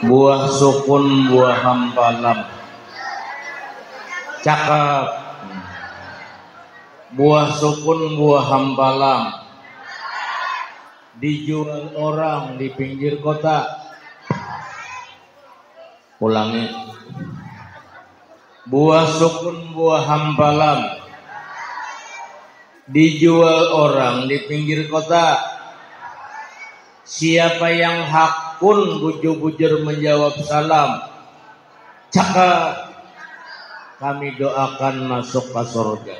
buah sukun, buah hampalam. Cakep. Buah sukun, buah hampalam dijual orang di pinggir kota. Ulangi. Buah sukun, buah hampalam dijual orang di pinggir kota. Siapa yang hakun bujur-bujur menjawab salam, cakap, kami doakan masuk ke surga.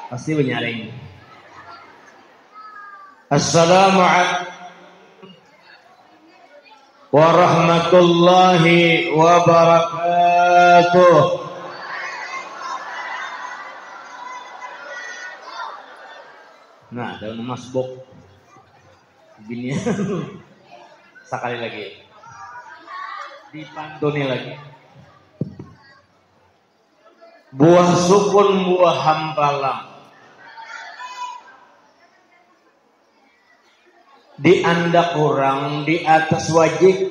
Pasti menyaring. Assalamualaikum warahmatullahi wabarakatuh. Nah, daun masbuk gini. Sekali lagi. Dipantuni lagi. Buah sukun, buah hampalam diandak orang di atas wajib.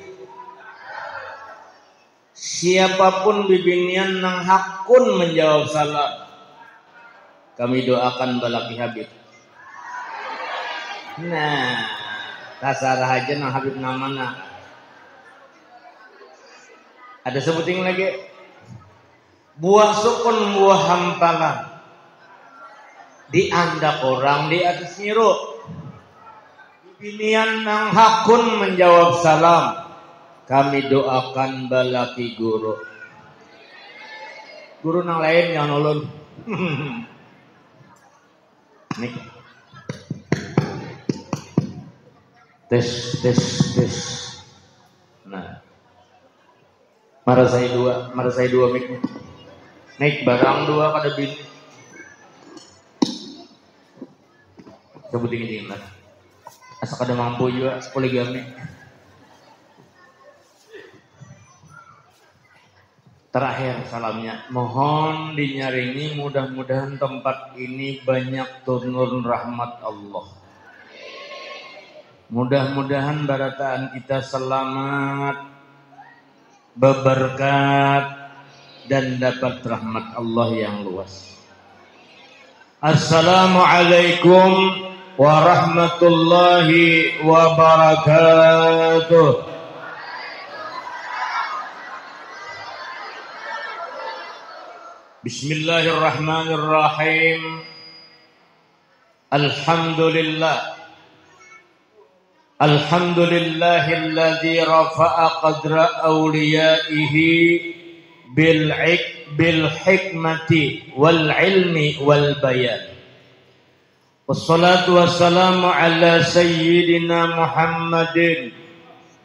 Siapapun bibinian nang hakun menjawab salam, kami doakan balaki Habib. Nah, kasarah aja nang Habib namana. Ada sebuting lagi. Buah sukun, buah hampalan diandak orang di atas nyiruk. Bibinian nang hakun menjawab salam, kami doakan balaki guru. Guru nang lain yang ulun. Nih. Tes. Nah. Marah saya dua mic. Mic barang dua kada bini. Sebutin ini lah. Asa kada mampu juga poligami. Terakhir salamnya, mohon dinyaringi, mudah-mudahan tempat ini banyak turun rahmat Allah. Mudah-mudahan barataan kita selamat, berberkat, dan dapat rahmat Allah yang luas. Assalamualaikum warahmatullahi wabarakatuh. Bismillahirrahmanirrahim. Alhamdulillahilladzi rafa'a qadra awliyaihi bil hikmati wal ilmi wal bayan. Wassalatu wassalamu ala sayyidina Muhammadin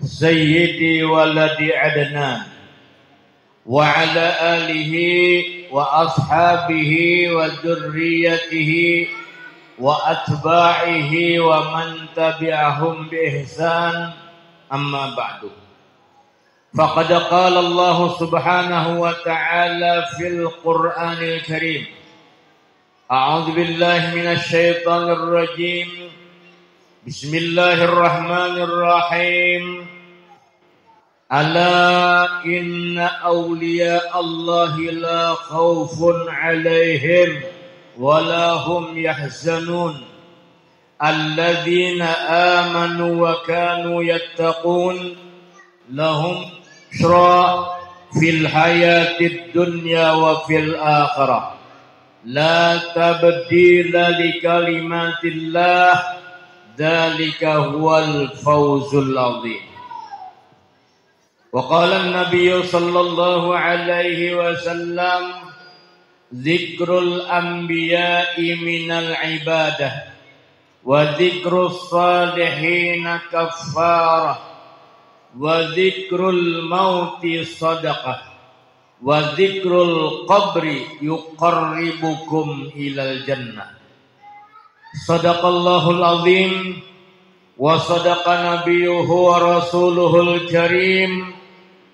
sayyidi waladi adnan wa ala alihi wa ashabihi wa dzurriyyatihi wa atba'ihi wa man tabi'ahum bi ihsan, amma ba'du. Faqad qala Allah subhanahu wa ta'ala fil Qur'anil Karim, a'udzu billahi minasy syaithanir rajim, bismillahirrahmanirrahim, ala inna awliya Allahi la khawfun 'alaihim wa la hum yahzanun alladzina amanu wa kanu yattaqun lahum busyra fil hayatid dunya wa fil akhirah la tabdila li kalimatillah dzalika huwal fawzul 'adzim. Wa qala an-nabiy sallallahu alaihi wasallam, dzikrul anbiya'i minal ibadah wa dzikrus salihina kaffarah wa dzikrul mauti sadaqah wa dzikrul qabri yuqarribukum ilal jannah. Sadaqallahul azim wa sadaqa nabiyuhu wa rasuluhul karim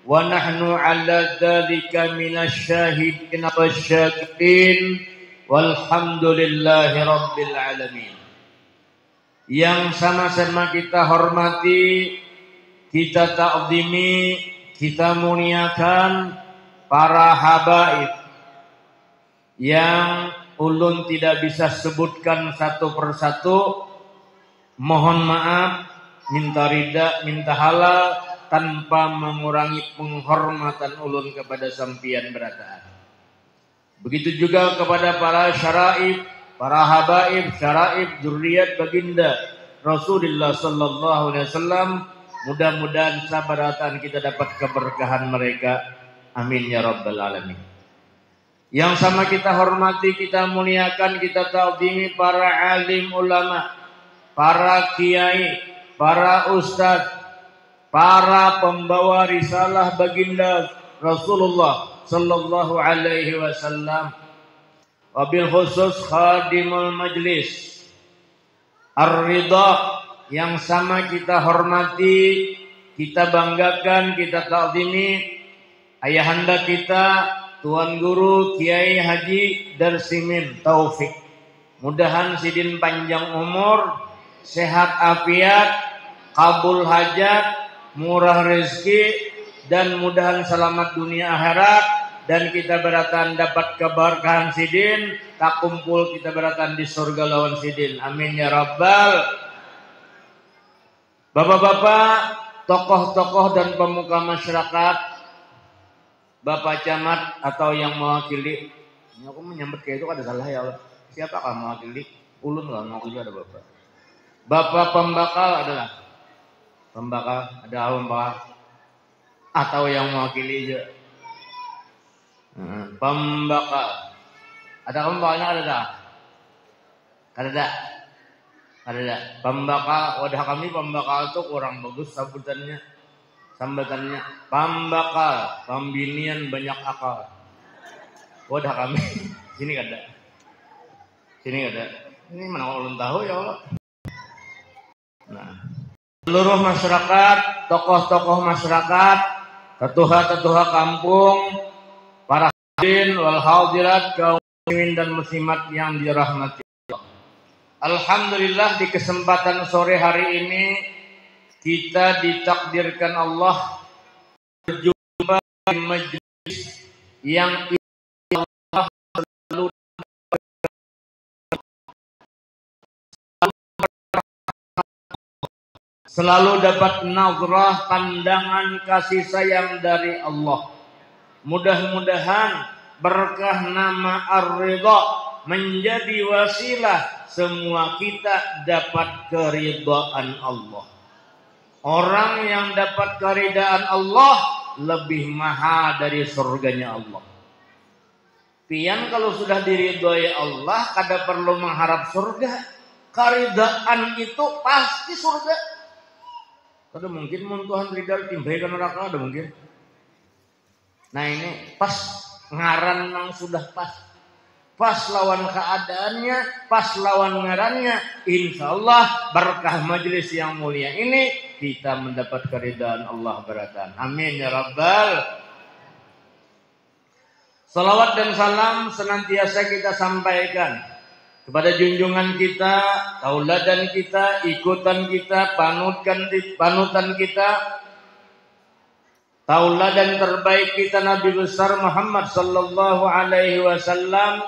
wa nahnu ala dzalika minasyahidin wasyakirin walhamdulillahi rabbil alamin. Yang sama-sama kita hormati, kita ta'zimi, kita muliakan para habaib yang ulun tidak bisa sebutkan satu persatu. Mohon maaf, minta ridha, minta halal tanpa mengurangi penghormatan ulun kepada sampian berataan. Begitu juga kepada para syaraib, para habaib, syaraib, zuriat baginda Rasulullah sallallahu alaihi wasallam. Mudah-mudahan sabarataan kita dapat keberkahan mereka. Amin ya rabbal alamin. Yang sama kita hormati, kita muliakan, kita ta'zimi para alim ulama, para kiai, para ustadz, para pembawa risalah baginda Rasulullah sallallahu alaihi wasallam. Wabil khusus khadimul majlis Ar-Ridha, yang sama kita hormati, kita banggakan, kita ta'zimi ayahanda kita Tuan Guru Kiai Haji Darsimin Taufik. Mudahan sidin panjang umur, sehat afiat, kabul hajat, murah rezeki, dan mudahan selamat dunia akhirat. Dan kita beratan dapat keberkahan sidin, tak kumpul kita beratan di surga lawan sidin. Amin ya rabbal. Bapak-bapak, tokoh-tokoh dan pemuka masyarakat, Bapak Camat atau yang mewakili, ini aku menyambut kayak itu ada salah ya Allah. Siapa kan mewakili? Ulun lah mewakili, ada bapak. Bapak pembakal adalah pembakal, ada pembakal atau yang mewakili juga. Pembakal, ada pembakalnya ada tak? Ada tak? Ada tak? Pembakal, wadah kami pembakal itu kurang bagus sambutannya. Pembakal, pembinian banyak akal. Wadah kami, sini ada. Sini ada. Ini mana ulun tahu ya Allah. Nah, seluruh masyarakat, tokoh-tokoh masyarakat, tetuha-tetuha kampung, para hadirin wal hadirat, kaum muslimin dan muslimat yang dirahmati Allah. Alhamdulillah di kesempatan sore hari ini kita ditakdirkan Allah berjumpa di majelis yang Allah selalu dapat nazrah pandangan kasih sayang dari Allah. Mudah-mudahan berkah nama Ar-Ridha menjadi wasilah semua kita dapat keridhaan Allah. Orang yang dapat keridhaan Allah lebih mahal dari surganya Allah. Pian kalau sudah diridhoi Allah, kada perlu mengharap surga. Keridhaan itu pasti surga. Kada mungkin muntuhan ridha timbai ke neraka, ada mungkin. Nah ini pas ngaran nang sudah pas lawan keadaannya, pas lawan ngarannya, insya Allah berkah majelis yang mulia ini kita mendapat keridhaan Allah beratan. Amin ya rabbal. Salawat dan salam senantiasa kita sampaikan kepada junjungan kita, tauladan kita, ikutan kita, panutan kita, tauladan terbaik kita Nabi besar Muhammad sallallahu alaihi wasallam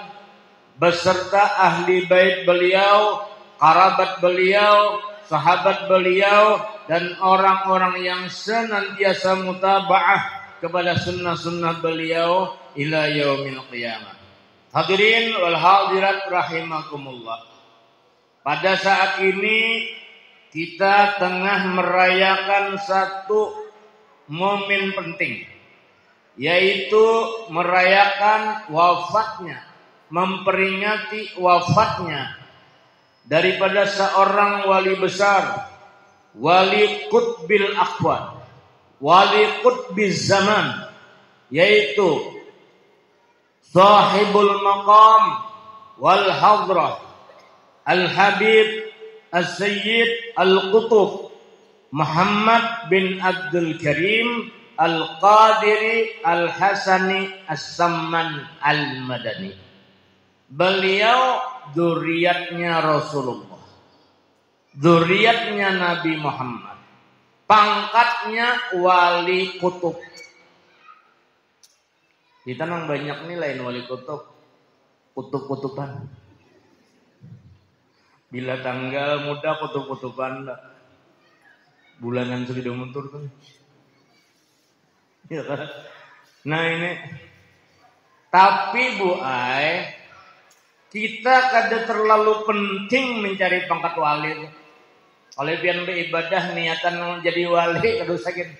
beserta ahli bait beliau, kerabat beliau, sahabat beliau, dan orang-orang yang senantiasa mutabaah kepada sunnah-sunnah beliau ila yaumil qiyamah. Hadirin wal hadirat rahimakumullah. Pada saat ini kita tengah merayakan satu momen penting, yaitu merayakan wafatnya, memperingati wafatnya daripada seorang wali besar, wali qutbil akhwat, wali qutbiz zaman, yaitu sahibul maqam wal hadrah al-habib as-sayyid al-qutub Muhammad bin Abdul Karim al-Qadiri al-Hasani as-Samman al-Madani. Beliau dzurriatnya Rasulullah, dzurriatnya Nabi Muhammad, Pangkatnya wali kutub. Kita nang banyak nilai wali kutub. Kutub-kutuban. Bila tanggal muda kutub-kutuban. Bulanan sudah muntur tuh. Ya kan? Nah ini. Tapi Bu Ai, kita kada terlalu penting mencari pangkat wali. Oleh pian beribadah niatan jadi wali kada usah gitu.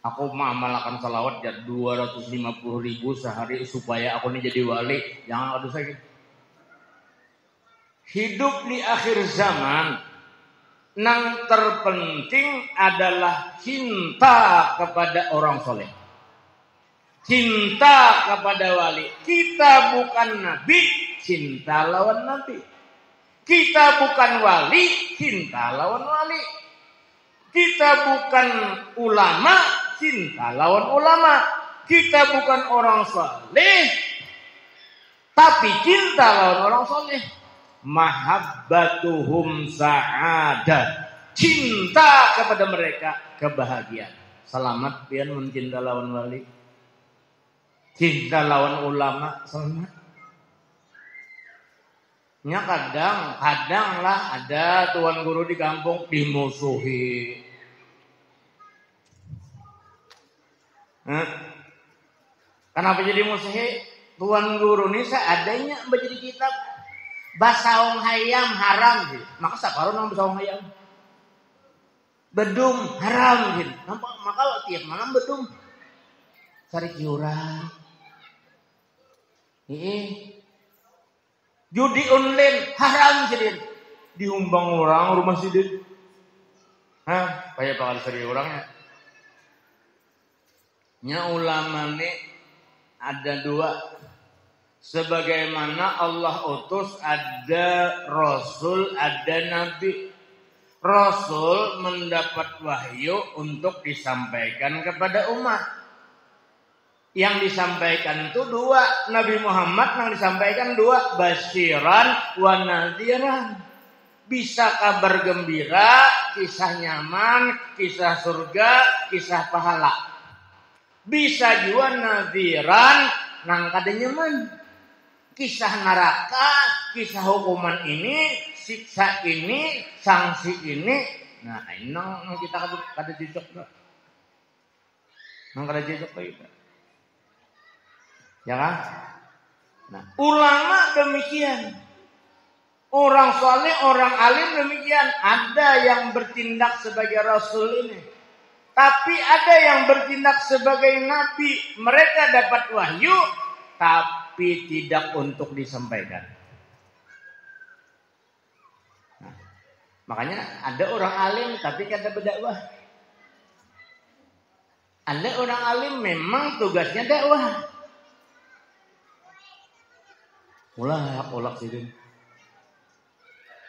Aku mengamalkan salawat ya 250.000 sehari supaya aku ini jadi wali. Jangan kada usah gitu. Hidup di akhir zaman yang terpenting adalah cinta kepada orang soleh. Cinta kepada wali. Kita bukan nabi, cinta lawan nabi. Kita bukan wali, cinta lawan wali. Kita bukan ulama, cinta lawan ulama. Kita bukan orang soleh, tapi cinta lawan orang soleh. Mahabbatuhum sa'adah. Cinta kepada mereka kebahagiaan. Selamat pian mencinta lawan wali. Cinta lawan ulama, selamat. Nya kadang lah ada tuan guru di kampung dimusuhi. Kenapa jadi musuhi? Tuan guru ini seadanya menjadi kitab basaung hayam haram gitu. Maka saparu nang basaung hayam. Bedum haram gitu. Nampak maka tiap malam bedum. Cari kiura. Judi online haram jadi diumbang orang rumah sidin. Kayak bakal seri orangnya. Nya ulama ini ada dua. Sebagaimana Allah utus ada Rasul, ada Nabi. Rasul mendapat wahyu untuk disampaikan kepada umat. Yang disampaikan itu dua. Nabi Muhammad yang disampaikan dua. Basyiran wa nadhiran. Bisa kabar gembira, kisah nyaman, kisah surga, kisah pahala. Bisa juga nadhiran nang kada nyaman. Kisah neraka, kisah hukuman ini, siksa ini, sanksi ini. Nah ini nang kita kada cocok. Nang kada cocok kita. Ya kan? Nah, ulama demikian. Orang soleh, orang alim demikian. Ada yang bertindak sebagai rasul ini. Tapi ada yang bertindak sebagai nabi. Mereka dapat wahyu, tapi tidak untuk disampaikan. Nah, makanya ada orang alim tapi kada berdakwah. Ada orang alim memang tugasnya dakwah. Ulak sini.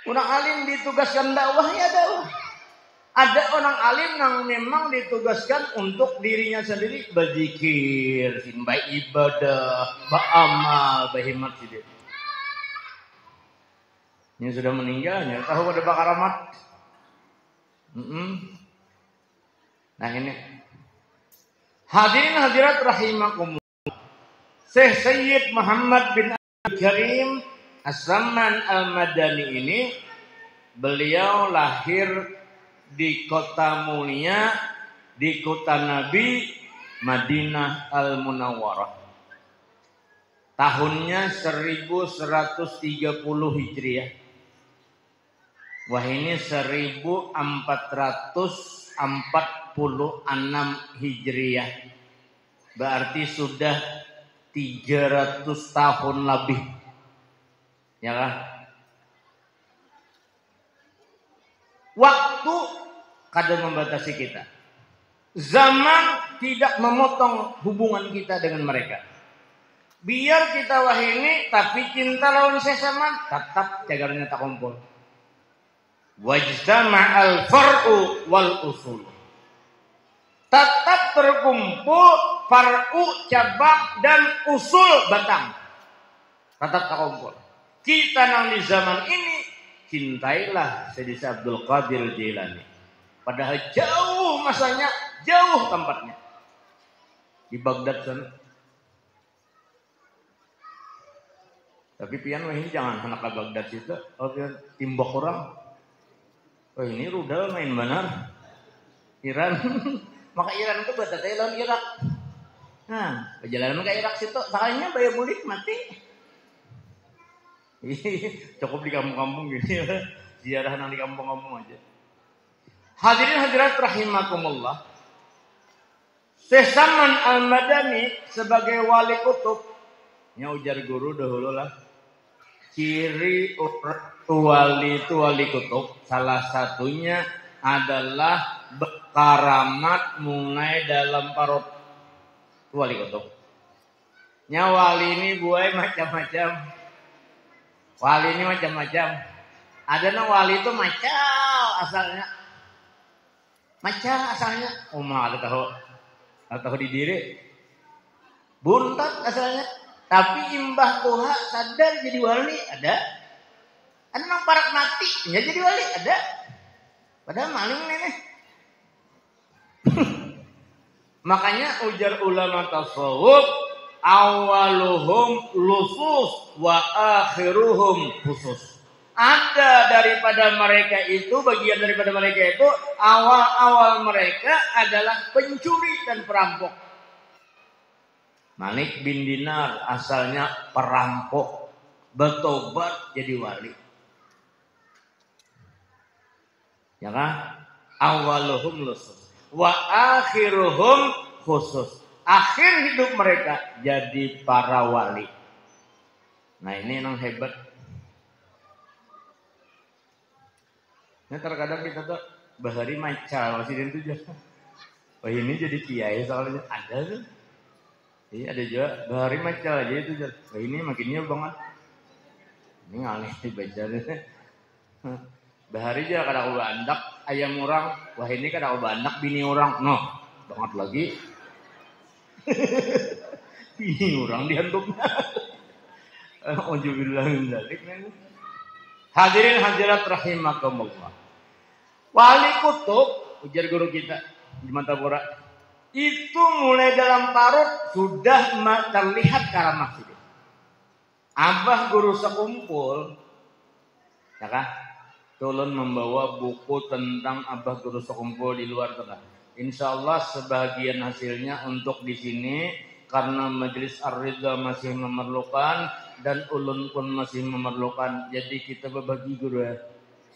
Orang alim ditugaskan dakwah ya dakwah. Ada orang alim yang memang ditugaskan untuk dirinya sendiri berzikir, baik ibadah, beramal, berkhidmat sini. Ini sudah meninggalnya, tahu ada bakar amat. Nah ini. Hadirin hadirat rahimakumullah. Syekh Sayyid Muhammad bin Karim As-Samman Al-Madani ini beliau lahir di kota mulia, di kota Nabi, Madinah Al-Munawwarah. Tahunnya 1130 Hijriah. Wah ini 1446 Hijriah. Berarti sudah 300 tahun lebih. Ya kan? Waktu kadang membatasi kita. Zaman tidak memotong hubungan kita dengan mereka. Biar kita wahini tapi cinta lawan sesama tetap jagarnya tak kumpul. Wajtama'al far'u wal usul. Tetap terkumpul far'u cabang dan usul batang. Tetap terkumpul. Kita yang di zaman ini cintailah Sayyidina Abdul Qadir Jilani. Padahal jauh masanya, jauh tempatnya. Di Baghdad sana. Tapi pian wah ini jangan anak ke Baghdad situ. Oh pian timbok orang. Oh ini rudal main benar. Iran. Maka Iran itu buat lawan Irak. Nah, perjalanan ke Irak situ, soalnya bayar bulik mati. Cukup di kampung-kampung gitu ya. Ziarah di kampung-kampung aja. Hadirin hadirat rahimakumullah. Syekh Saman Al-Madani sebagai wali kutub, nya ujar guru dahulu lah. Ciri wali itu wali kutub, salah satunya adalah berkaramat mulai dalam parut. Wali kutub. Nya wali ini buai macam-macam. Wali ini macam-macam. Ada nang wali itu macam asalnya. Macam asalnya. Oh mah ada tahu di diri. Buntat asalnya. Tapi imbah tuha sadar jadi wali ada. Ada nang parak mati ya jadi wali ada. Padahal maling nih. Makanya ujar ulama tasawuf awaluhum lusus wa akhiruhum khusus. Ada daripada mereka itu, bagian daripada mereka itu awal-awal mereka adalah pencuri dan perampok. Malik bin Dinar asalnya perampok, bertobat jadi wali. Ya kan? Awaluhum lusus wa akhiruhum khusus. Akhir hidup mereka jadi para wali. Nah ini yang hebat. Nah terkadang kita tuh bahari macal masih itu aja. Oh ini jadi kiai soalnya ada tuh. Iya ada juga bahari macal aja itu. Oh ini makinnya banget. Ini ngalih dibaca deh. Bahari aja kadang udah andak ayam orang. Wah ini kadang udah andak bini orang. No banget lagi. Bini orang dihanduknya. Auzubillah min dzalik. Hadirin hadirat rahimakumullah. Wali kutub ujar guru kita di Mantapura itu mulai dalam parut sudah terlihat karamah sudah. Abah guru sekumpul ya kan tolong membawa buku tentang Abah guru sekumpul di luar sana. Insyaallah sebagian hasilnya untuk di sini karena Majelis Ar-Ridha masih memerlukan dan ulun pun masih memerlukan. Jadi kita berbagi guru ya.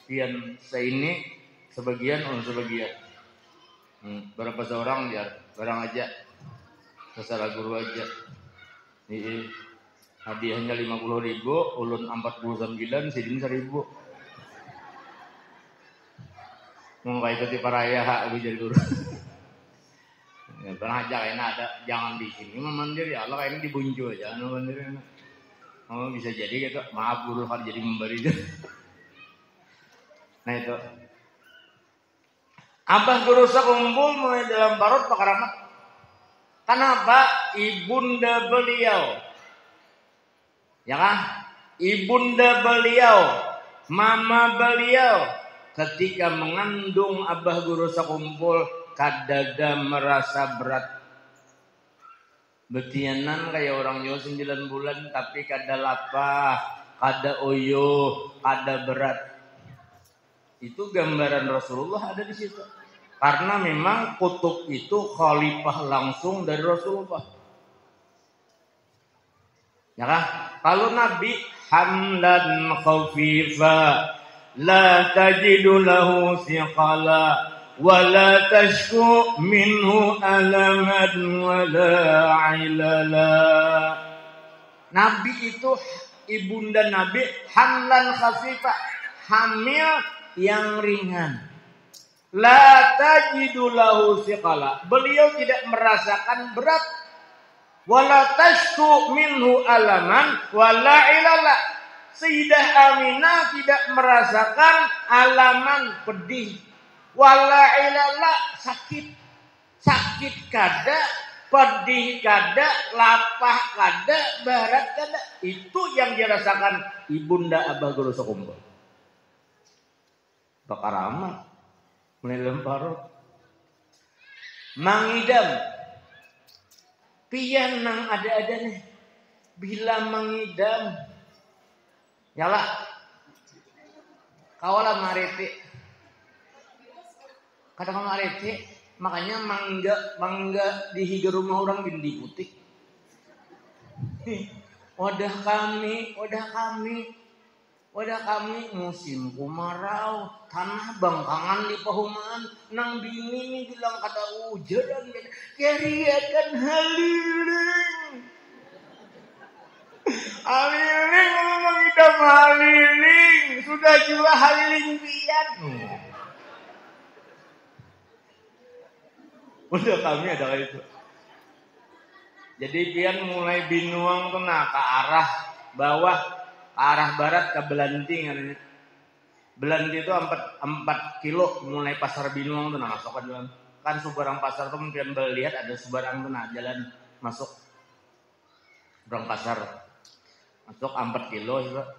Sekian seini sebagian ulun sebagian. Berapa seorang biar barang aja. Terserah guru aja. Ini hadiahnya 50.000, ulun 49, sidin 1.000. Mau itu di paraya hak jadi guru. Ya, pernah aja kayaknya ada jangan di sini mandiri ya Allah kayaknya dibunju aja mandiri. Oh bisa jadi gitu. Maaf guru kan jadi memberi. Nah itu. Abah guru sekumpul mulai dalam parut Pak Karamat. Kenapa? Ibunda beliau. Ya kan? Ibunda beliau, mama beliau ketika mengandung Abah guru sekumpul kadada merasa berat. Betianan kayak orang yo 9 bulan tapi kada lapah, kada oyo, kada berat. Itu gambaran Rasulullah ada di situ. Karena memang kutub itu khalifah langsung dari Rasulullah. Ya kan? Kalau Nabi hamlan khafifa la tajidu lahu thiqala wala tashku minhu alaman wala ilala. Nabi itu ibunda Nabi hamlan khafifah, hamil yang ringan. La tajidu lahu thiqala. Beliau tidak merasakan berat. Wala tashku minhu alaman wala ilala. Sayyidah Aminah tidak merasakan alaman pedih. Wala ilala sakit. Sakit kada, pedih kada, lapah kada, barat kada. Itu yang dirasakan ibunda Abah guru sekumpul. Bakaramat. mulai lempar mangidam pian nang ada nih bila mangidam yalah kawala marete kadang marete makanya mangga di higa rumah orang bindi putih wadah kami musim kemarau tanah bangkangan di pahumaan nang bini nih bilang kata hujan keriakan haliling ngomong idam haliling sudah juga haliling pian udah kami adalah itu jadi pian mulai binuang tuh nah ke arah bawah ke arah barat ke Belanti katanya. Belanti itu 4 kilo mulai pasar Binuang tuh nah masuk ke jalan. Kan sebarang pasar tuh mungkin lihat ada sebarang tuh nah jalan masuk sebarang pasar masuk 4 kilo juga.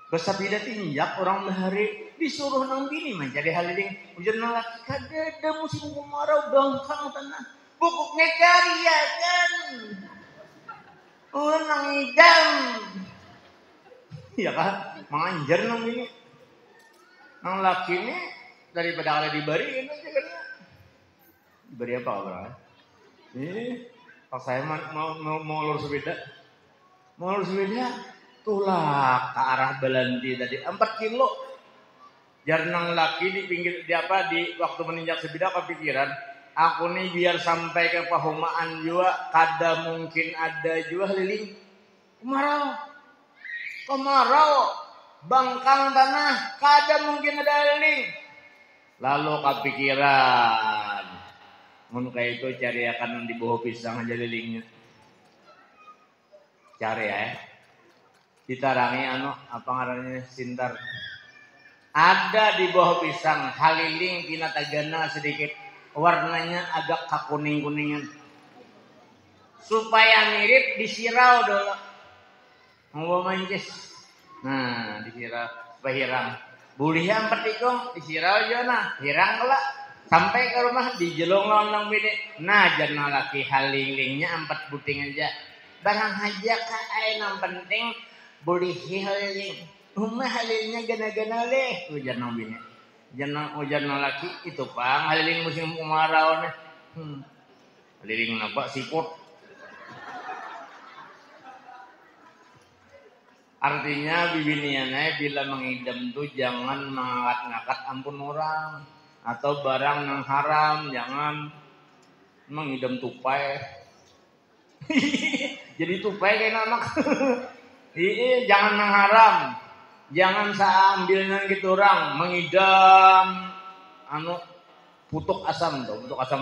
Besar tidak tinjak orang bahari disuruh nang bini mencari haliling hujan nalaki kadada musim kemarau bangkang tanah pokoknya cari ya kan nang idam ya kan manganjar nang bini nang laki ini daripada kalian dibariin aja kan dibari apa kabar pas saya mau lurus sepeda tulak ke arah Belanti tadi 4 kilo jarnang laki di pinggir di waktu meninjak sepeda kepikiran aku nih biar sampai ke pahumaan juga kada mungkin ada juga liling kemarau bangkang tanah kada mungkin ada liling lalu kepikiran mun kayak itu cari akan di bawah pisang aja lilingnya cari ya ditarangi apa ngarannya sintar ada di bawah pisang haliling tina tagana sedikit warnanya agak kakuning-kuningan supaya mirip disirau dulu mau mancis nah disirau supaya hirang bulihan petikung disirau aja nah hirang lah sampai ke rumah dijelung lonong bini nah jangan laki halilingnya 4 buting aja barang aja kain yang penting boleh haliling rumah halilingnya gana-gana leh hujan nang bini hujan laki itu pang haliling musim kemarau nih haliling napa siput artinya bibiniannya bila mengidam tuh jangan mengangkat-ngangkat ampun orang atau barang yang haram jangan mengidam tupai jadi tupai kayak anak jangan mengharam jangan sambilnya gitu orang mengidam putuk asam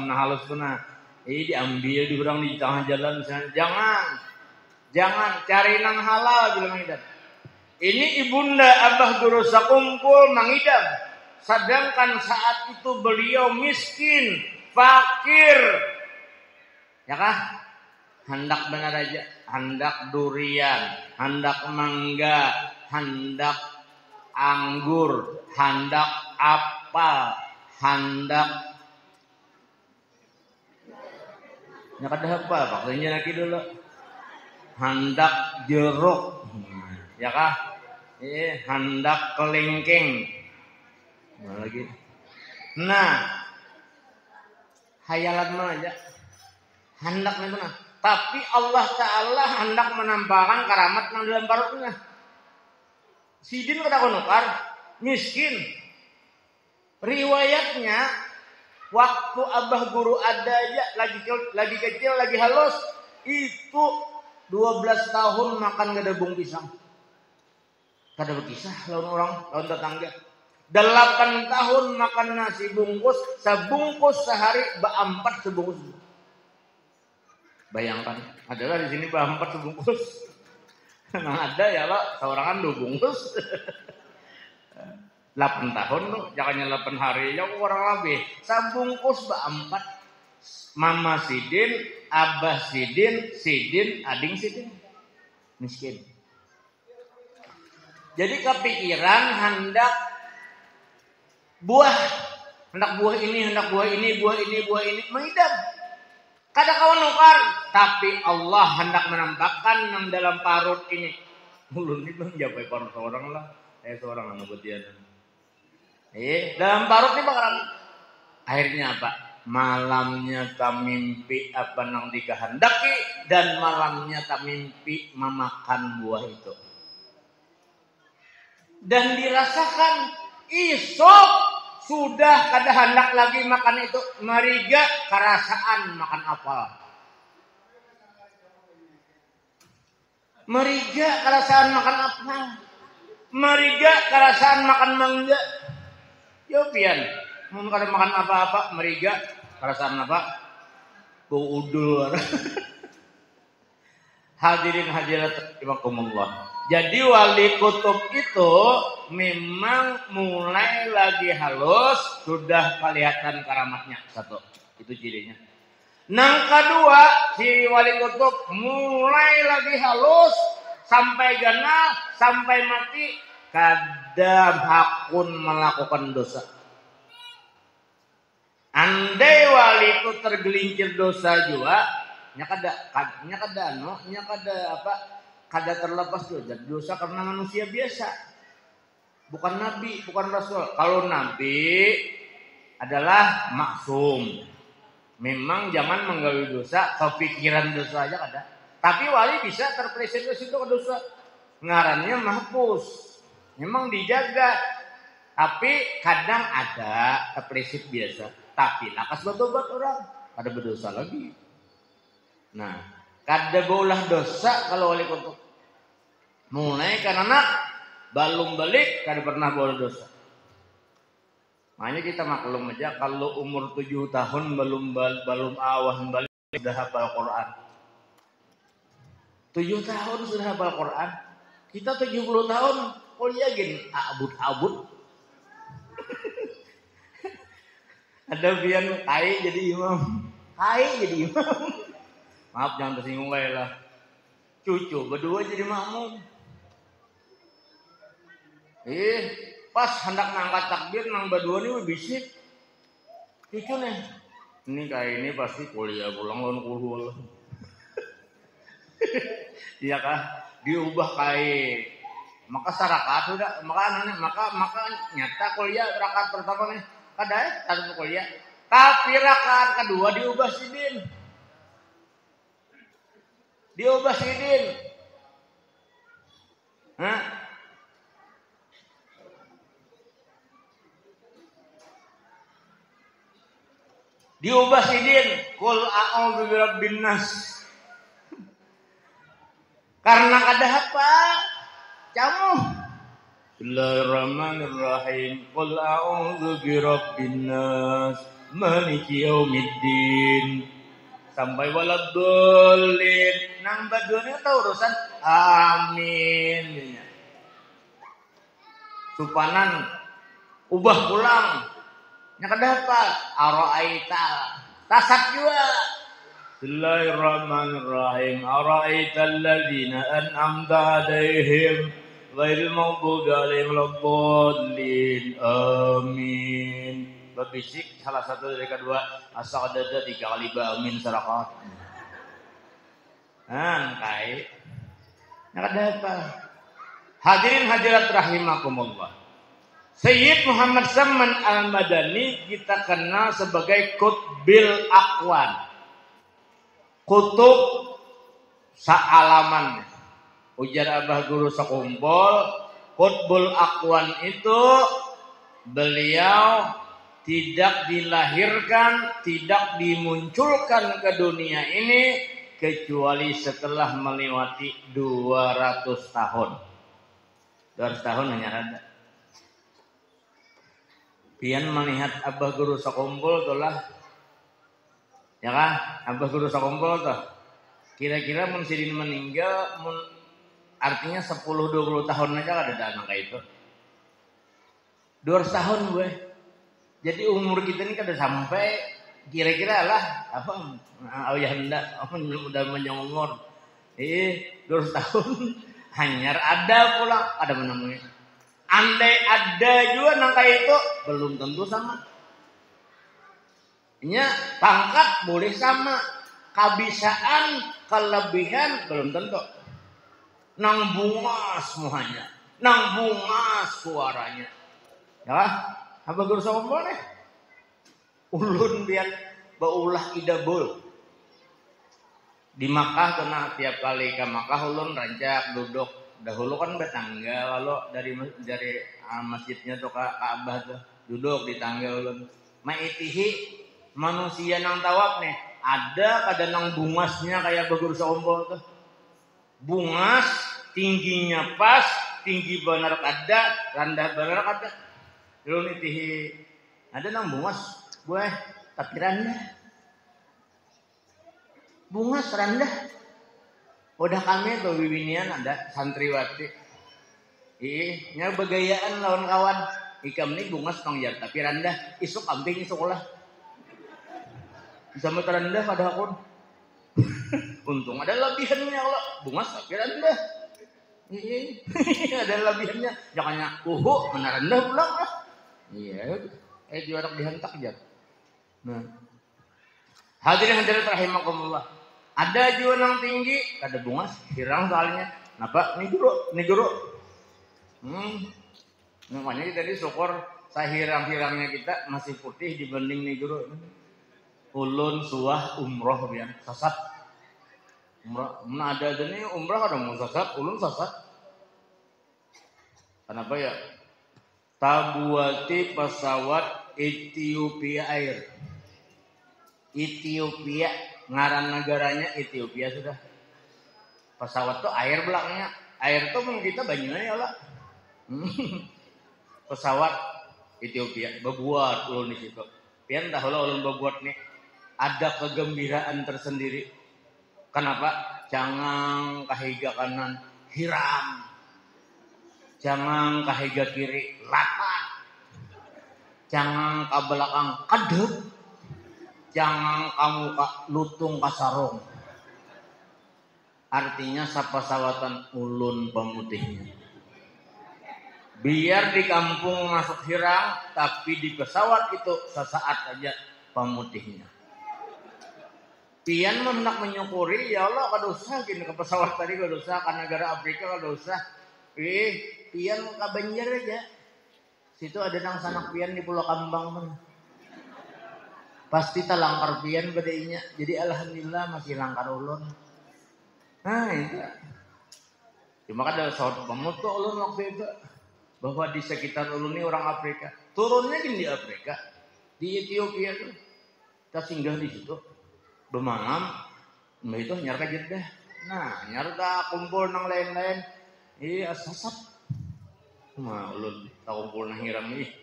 nah halus tuh nah diambil diurang di tengah jalan jangan cari nang halal bila mengidam ini ibunda abah guru sakumpul mengidam sedangkan saat itu beliau miskin fakir ya kah hendak benar aja hendak durian hendak mangga hendak anggur, hendak apel, hendak ya kada apa paksanya lagi dulu hendak jeruk ya kah hendak kelengkeng lagi nah hayalan mana aja hendak itu nah tapi Allah Ta'ala hendak menampakkan karamat yang dalam parutnya sidin kada konukar miskin riwayatnya waktu abah guru ada aja lagi kecil lagi halus itu 12 tahun makan gadabung pisang kada berkisah lawan tetangga 8 tahun makan nasi bungkus sebungkus sehari 4 sebungkus bayangkan adalah di sini 4 sebungkus nah ada ya lo seorangan 2 bungkus 8 tahun tuh jangannya 8 hari ya orang lebih sabungkus 4 mama sidin abah sidin ading sidin miskin jadi kepikiran hendak buah hendak buah ini, hendak buah ini, mengidam. Kada kawan nukar, tapi Allah hendak menampakkan yang dalam parut ini. Mulun itu menjapai parut seorang lah, seorang anak butian. Dalam parut ini bakalan akhirnya apa? Malamnya tak mimpi apa nang dikehendaki dan malamnya tak mimpi memakan buah itu. Dan dirasakan isok sudah kada hendak lagi makan itu, mariga kerasaan makan apel. Mariga kerasaan makan apel. Mariga kerasaan makan mangga. Yo pian, mun kada makan apa-apa, mariga kerasaan apa? Bau udul. Hadirin hadirat rahimakumullah. Jadi wali kutub itu memang mulai lagi halus, sudah kelihatan karamatnya. Satu, itu cirinya. Nang kedua, si wali kutub mulai lagi halus, sampai ganal, sampai mati, kadang hakun melakukan dosa. Andai wali itu tergelincir dosa juga, kada terlepas dosa karena manusia biasa. Bukan nabi, bukan rasul. Kalau nabi adalah maksum. Memang jangan menggawi dosa, kepikiran dosa aja kada. Tapi wali bisa terpleset ke situ ke dosa. Ngarannya mahpus. Memang dijaga. Tapi kadang ada terpleset biasa. Tapi lakas bertobat orang, ada berdosa lagi. Nah, kada bolah dosa kalau wali kutub. Mulai karena belum balik kada pernah bolah dosa. Makanya kita maklum aja kalau umur 7 tahun belum awah balik sudah hafal Quran. 7 tahun sudah hafal Quran. Kita 70 tahun kuliah gini abud. Ada bian kai jadi imam. Maaf jangan tersinggung lah. Cucu berdua jadi makmum. Pas hendak ngangkat takbir nang berdua nih bisik. Cucu nih. Ini kayak ini pasti kuliah pulang lawan kuliah. Iya kah? Diubah kayak maka sarakat udah maka nyata kuliah rakaat pertama nih. Kada satu kuliah. Tapi rakaat kedua diubah sidin. Hah? Diubah sidin. Qul a'udzu birabbin nas. Karena kada apa? Camu. Bismillahirrahmanirrahim. Qul a'udzu birabbin nas, maliki yaumiddin. Sampai waladdallin. Nang badunya tahu urusan amin. Supanan ubah pulang. Nya kada apa? Ara'aita. Tasat juga. Bismillahirrahmanirrahim. Ara'aital ladzina an'amta 'alaihim ghairil maghdubi 'alaihim waladdallin. Amin. Berbisik salah satu dari kedua as-sa'adata 3 kali amin sarakat. Kai. Nak ada apa? Hadirin hadirat rahimakumullah. Sayyid Muhammad Saman Al-Madani kita kenal sebagai Qutbil Aqwan. Kutub saalaman. Ujar Abah Guru sekumpul, Qutbul Aqwan itu beliau tidak dilahirkan, tidak dimunculkan ke dunia ini kecuali setelah melewati 200 tahun. 200 tahun hanya ada. Pian melihat Abah Guru sekumpul itulah, ya kan? Abah Guru sekumpul tuh. Kira-kira mun sidin meninggal, artinya 10-20 tahun aja ada anak kayak itu. 200 tahun gue. Jadi umur kita ini kada sampai kira-kira lah apa ayah hendak apa udah panjang umur. 200 tahun hanyar ada pula menemui. Andai ada juga nang kayak itu belum tentu sama. Nya pangkat boleh sama, kabisaan, kelebihan belum tentu. Nang bungas semuanya, nang bungas suaranya. Ya, apa guru sombong nih? Ulun biar baulah idabul. Di Makkah kena tiap kali ke Makkah ulun rancak duduk. Dahulu kan bertangga, lalu dari masjidnya tuh ke Ka'bah tuh duduk di tangga ulun. Maitihi manusia nang tawaf nih, ada kadang nang bungasnya kayak bagur sombong tuh. Bungas tingginya pas, tinggi benar kada, rendah benar kada. Ulun itihi ada nang bungas, gue tapi rendah. Bungas rendah. Udah kami tuh bibinian ada santriwati. Nya begayaan lawan kawan. Ikam nih bungas pangjar tapi rendah. Isuk amping sekolah. Sama terendah pada akun. Untung ada lebihannya kalau bungas tapi rendah. Ada lebihannya. Jangannya mana rendah pulang lah. Iya. Juara dihentak aja. Nah. Hadirin rahimakumullah. Ada juga yang tinggi, ada bungas, hirang soalnya. Napa? Nih guru. Namanya tadi syukur sahirang-hirangnya kita masih putih dibanding nih guru. Ulun suah umroh biar sasat. Umroh, mana ada nih umroh ada mau sasat, ulun sasat. Kenapa ya? Tabuati pesawat Ethiopia Air. Ethiopia, ngaran negaranya Ethiopia sudah. Pesawat tuh air belakangnya. Air tuh kita banyunya ya lah. Pesawat Ethiopia bebuat ulun di situ. Pian dah ulun bebuat nih ada kegembiraan tersendiri. Kenapa? Jangan kahiga kanan hiram. Jangan kahiga kiri lapan. Jangan ke belakang kadep. Jangan kamu lutung kasarong. Artinya sapasawatan ulun pemutihnya. Biar di kampung masuk hirang, tapi di pesawat itu sesaat aja pemutihnya. Pian hendak menyukuri, ya Allah kada usah gini ke pesawat tadi kada usah ke negara Afrika kada usah. Pian ke Banjar aja. Situ ada nang sanak pian di Pulau Kambang mana. Pasti talangkar pian badainya. Jadi alhamdulillah masih langkar ulun. Nah itu. Cuma kan ada sahabat pemutu ulun waktu itu. Bahwa di sekitar ulun ini orang Afrika. Turunnya di Afrika. Di Ethiopia tuh. Kita singgah di situ. Bermalam. Nah itu nyarka Jeddah. Nah nyarka kumpul nang lain-lain. Sasat. Nah ulun tak kumpul nang hiram nih.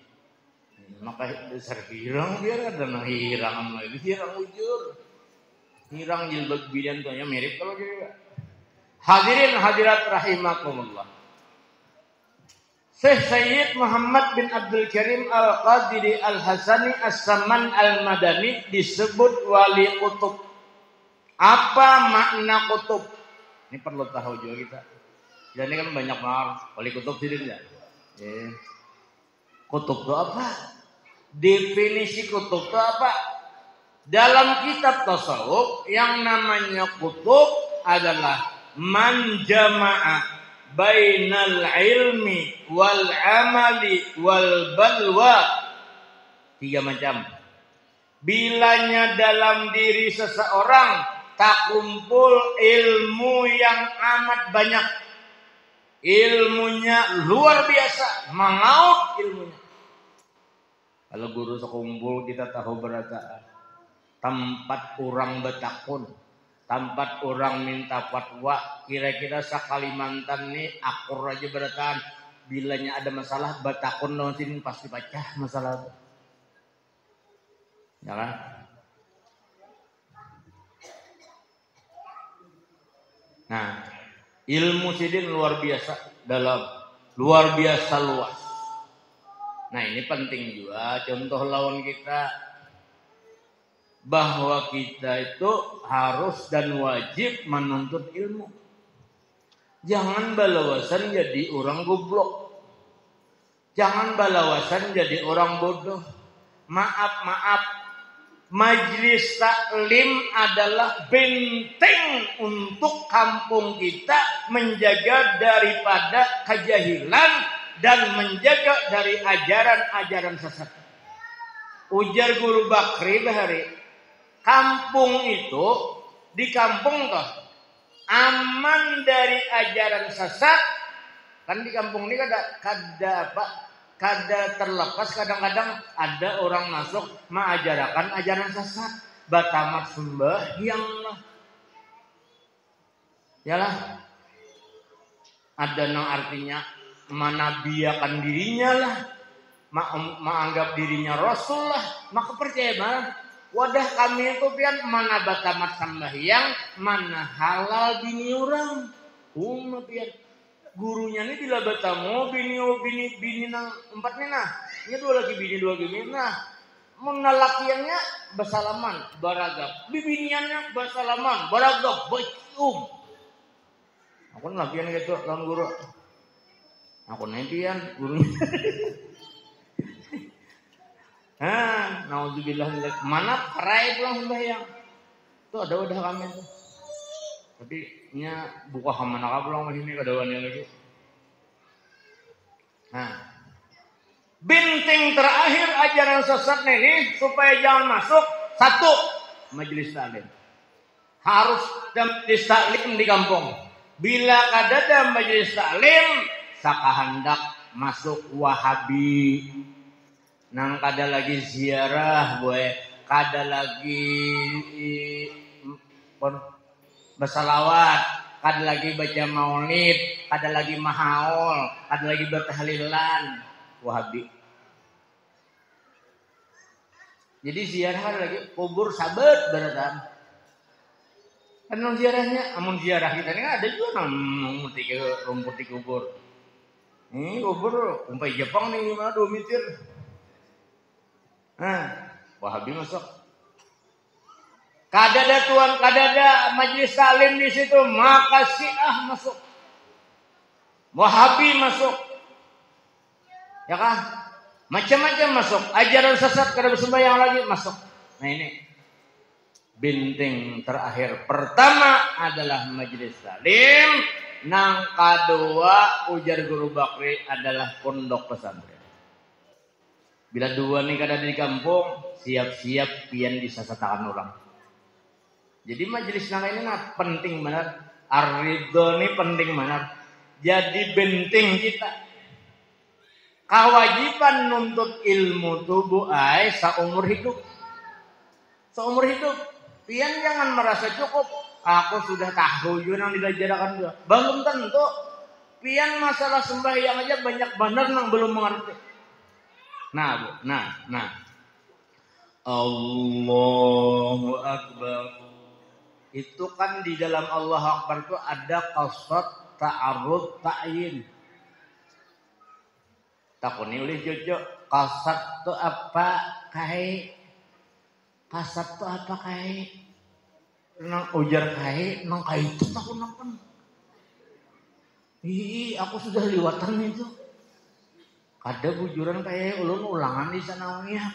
Maka besar hirang biar ada nang hirang lagi. Hirang ujur. Hirang jilbab bidan tuanya mirip kalau gitu. Hadirin hadirat rahimakumullah. Syekh Sayyid Muhammad bin Abdul Karim Al-Qadiri Al-Hasani As-Saman Al-Madani disebut wali kutub. Apa makna kutub? Ini perlu tahu juga kita. Dan ini kan banyak banget wali kutub sini ya. Kutub itu apa? Definisi kutub itu apa? Dalam kitab tasawuf yang namanya kutub adalah man jama'a bainal ilmi wal amali wal balwa. 3 macam. Bilanya dalam diri seseorang tak kumpul ilmu yang amat banyak. Ilmunya luar biasa, mengaut ilmunya. Kalau guru sekumpul kita tahu berataan. Tempat orang betakun, tempat orang minta fatwa, kira-kira Kalimantan nih akur aja berataan. Bilanya ada masalah betakun dong sini pasti baca masalah itu. Ya kan? Nah, ilmu sidin luar biasa dalam, luar biasa luas. Nah ini penting juga contoh lawan kita bahwa kita itu harus dan wajib menuntut ilmu. Jangan balawasan jadi orang goblok. Jangan balawasan jadi orang bodoh. Maaf. Majelis taklim adalah benteng untuk kampung kita menjaga daripada kejahilan dan menjaga dari ajaran-ajaran sesat. Ujar Guru Bakri bahari, kampung itu di kampung toh aman dari ajaran sesat. Kan di kampung ini kada terlepas kadang-kadang ada orang masuk mengajarkan ajaran sesat, batamat sembahyang lah. Yalah. Ada yang artinya menabiakan dirinya lah, menganggap dirinya rasul lah, maka percaya banget. Wadah kami itu pian mana batamat sembahyang, mana halal bini orang. Pian. Gurunya ini bila batamu bini nang empat nih nah. Ini dua lagi bini nah. Menalakiannya bersalaman, baragap. Bibiniannya bersalaman, baragap, becium. Aku lakian gitu lawan guru. Aku nantian gurunya. Nauzubillah mana perai pulang sembahyang. Itu ada wadah kami tuh. Tapi nya buka kemana pulang masih ini kadawannya lagi. Benteng terakhir ajaran sesat ini supaya jangan masuk. Satu, majelis taklim. Harus ada majelis taklim di kampung. Bila ada majelis taklim, sakahandak masuk Wahabi. Nang kada lagi ziarah, kada lagi bersalawat, kada lagi baca maulid, kada lagi mahaul, kada lagi bertahlilan. Wahabi. Jadi ziarah lagi kubur sabat beratan. Kan ziarahnya, amun ziarah kita ini ada juga rumput di kubur. Ini kubur umpai Jepang nih gimana 2 meter. Wahabi masuk. Kadada tuan, kadada majelis taklim di situ, maka Syiah masuk. Wahabi masuk. Ya kan? Macam-macam masuk. Ajaran sesat kada bersembahyang lagi masuk. Nah ini benteng terakhir. Pertama adalah majelis taklim. Nang kedua ujar Guru Bakri adalah pondok pesantren. Bila dua nih kada di kampung, siap-siap pian disasatakan orang. Jadi majelis nang ini penting benar. Ar-ridho ini penting benar. Jadi benteng kita. Kewajiban nuntut ilmu tubuh seumur hidup. Seumur hidup. Pian jangan merasa cukup. Aku sudah tahu yang diajarkan juga. Belum tentu. Pian masalah sembahyang aja banyak benar yang belum mengerti. Nah. Allahu Akbar. Itu kan di dalam Allah Akbar itu ada qasad, ta'arud, ta'yin. Takuni oleh Jojo, qasad itu apa kai? Qasad itu apa kai? Nang ujar kai, nang kai itu takun apa? Aku sudah liwatan itu. Ada bujuran kayak ulun ulangan di sana ya.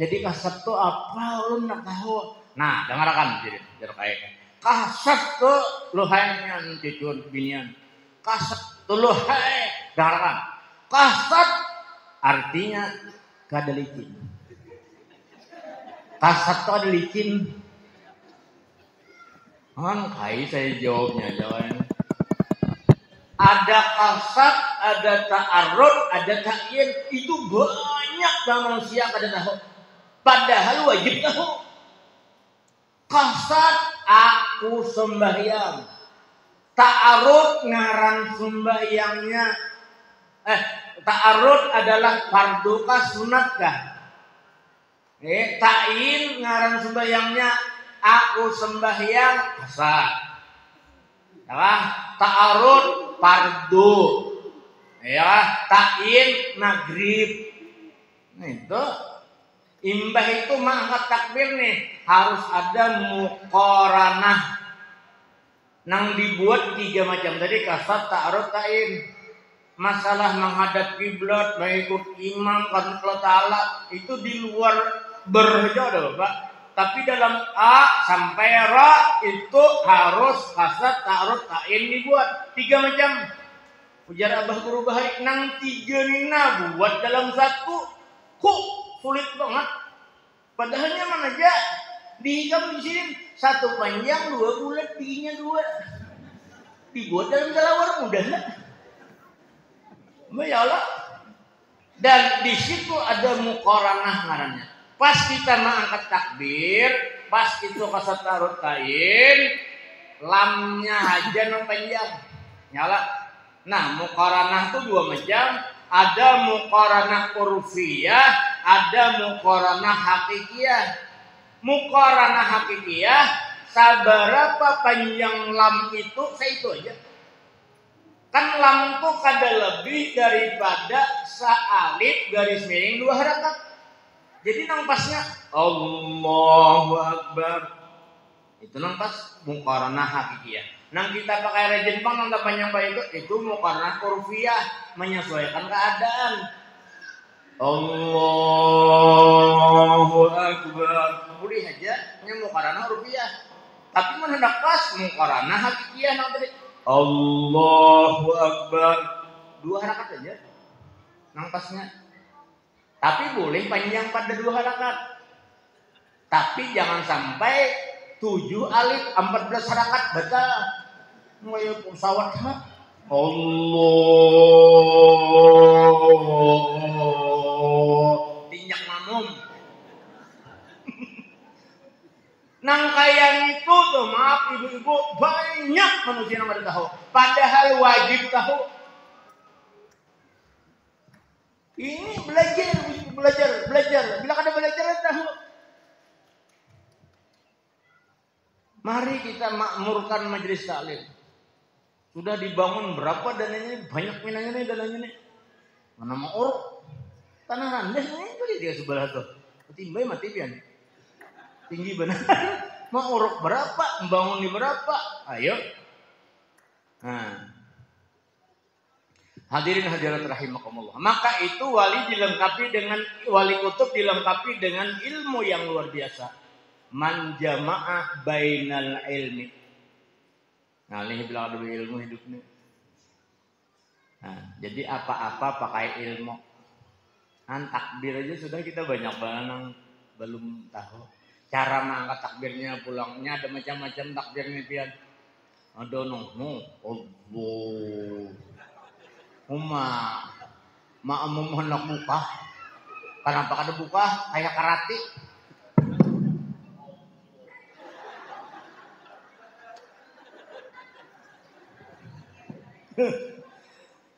Jadi qasad itu apa? Ulun nak tahu. Nah, dengarkan jadi kayak. Qasad itu luhainya cucun binian. Qasad itu luhai. Dengarkan. Qasad artinya kada licin. Qasad itu ada licin. Kai saya jawabannya. Ada qasad, ada ta'arud, ada ta'yin. Itu banyak manusia kada tahu. Padahal wajib tahu. Qasad aku sembahyang. Ta'arud ngaran sembahyangnya. Ta'arud adalah fardukkah sunatkah? Ta'yin ngaran sembahyangnya aku sembahyang qasad. Ta'arud fardu. Ta'yin maghrib. Itu imbah itu mangkat takbir nih harus ada muqaranah. Nang dibuat 3 macam tadi qasad, ta'arud, ta'yin. Masalah menghadap kiblat, mengikut imam, Allah Ta'ala itu di luar berjodoh Bapak. Tapi dalam A sampai Ra itu harus kasat ta'arud ta'in dibuat 3 macam. Ujar Abah Guru Bahari nang 3 nina buat dalam satu kok sulit banget. Padahal nyaman aja. Dihikam di sini 1 panjang 2 bulat tingginya 2. Dibuat dalam kelawar mudah lah. Ya Allah. Dan di situ ada muqaranah ngarannya. Pas kita mengangkat takbir, pas itu kasat ta'arud ta'in, lamnya aja nang panjang. Nyala. Nah, muqaranah itu 2 macam. Ada muqaranah urfiyah, ada muqaranah hakikiyah. Muqaranah hakikiyah, sabarapa panjang lam itu, saya itu aja. Kan lam itu kada lebih daripada sa'alif garis miring 2 harakat. Jadi nang pasnya Allahu Akbar. Itu nang pas muqaranah hakikiyah. Nang kita pakai rejen pang nang panjang itu muqaranah urfiyah, menyesuaikan keadaan. Allahu Akbar. Boleh aja nya muqaranah urfiyah. Tapi mun hendak pas muqaranah hakikiyah nang tadi Allahu Akbar. 2 harakat aja. Nang pasnya. Tapi boleh panjang pada 2 harakat. Tapi jangan sampai 7 alif 14 harakat batal. Mulai pesawat ha. Allah. Tinjak mamum. Nang kayak itu tuh maaf ibu-ibu banyak manusia yang ada tahu. Padahal wajib tahu. Ini belajar. Bila kada belajar tahu. Mari kita makmurkan majelis taklim. Sudah dibangun berapa dananya? Banyak minanya nih dananya nih. Mana mau uruk? Tanah rendah nih beli dia sebelah tuh. Timbay mati pian. Tinggi benar. Mau uruk berapa? Membangun di berapa? Ayo. Nah. Hadirin hadirat rahimakumullah. Maka itu wali kutub dilengkapi dengan ilmu yang luar biasa. Man jama'ah bainal ilmi. Nah, ini bilang ada ilmu hidup ini. Nah, jadi apa-apa pakai ilmu. Kan takbir aja sudah kita banyak banget belum tahu. Cara mengangkat takbirnya pulangnya ada macam-macam takbirnya pian. Ada Allah. Ma'amum hendak buka. Kenapa kada buka? Kayak karate.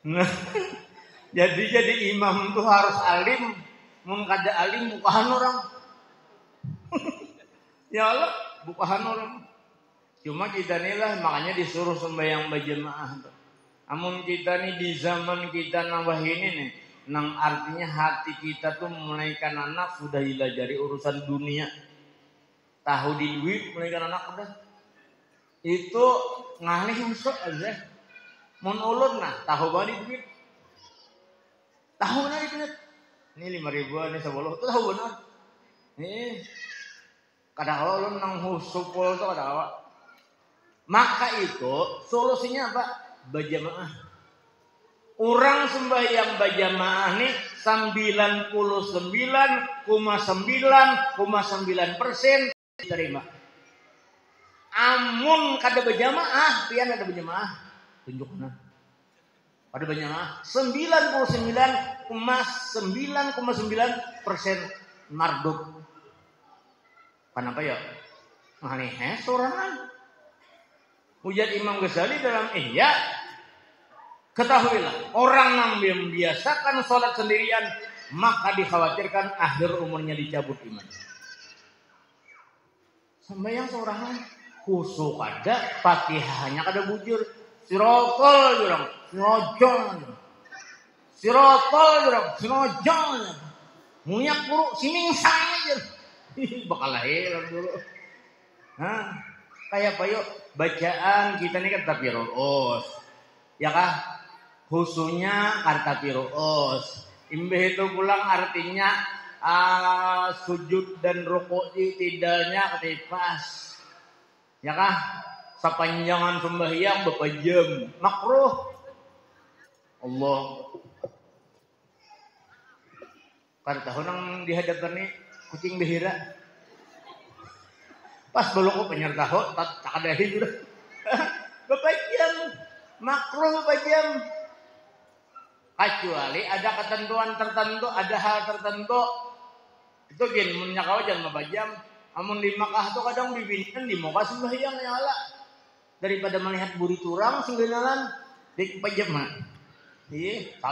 Nah, jadi imam tuh harus alim. Mun kada alim bukahan orang. Ya Allah, bukahan orang. Cuma kita inilah makanya disuruh sembahyang berjamaah. Amun kita nih di zaman kita nambah ini nih, nang artinya hati kita tuh menaikkan anak sudah hilang dari urusan dunia. Tahu di duit menaikkan anak udah. Itu ngalih usuk aja. Mun ulun nah, tahu bani duit. Tahu nari duit. Ini 5.000 ini 10 tuh tahu benar. Nih. Kadang ulun nang husupul tuh kadang apa. Maka itu solusinya apa? Berjamaah. Orang sembahyang berjamaah nih 99,9,9% diterima. Amun kada berjamaah, pian ada berjamaah. Tunjukna. Pada berjamaah 99,9,9% marduk. Kenapa ya? Aneh sorangan. Ujar Imam Ghazali dalam Ihya, ketahuilah orang yang membiasakan sholat sendirian maka dikhawatirkan akhir umurnya dicabut iman. Sembahyang seorang khusyuk ada, Fatihahnya kada bujur, sirotol jurang, sinojong, munyak buruk, simingsang aja, bakal lahir dulu. Hah? Kayak apa yuk? Bacaan kita ini kan tapiru'us. Ya kah? Khususnya kan tapiru'us. Imbeh itu pulang artinya sujud dan rukuk tidaknya ketipas. Ya kah? Sepanjangan sembahyang berapa jam? Makruh. Allah. Kada tahu nang dihadapkan ni kucing behira. Pas belum ko penyertaho tak ada hidup. Berapa jam? Makruh berapa jam? Kecuali ada ketentuan tertentu, ada hal tertentu. Itu gin munnya kau jangan berapa jam. Amun di Makkah tuh kadang bibinkan di muka sembahyang nyala. Daripada melihat buri turang singgenalan di pajam mah. Iya.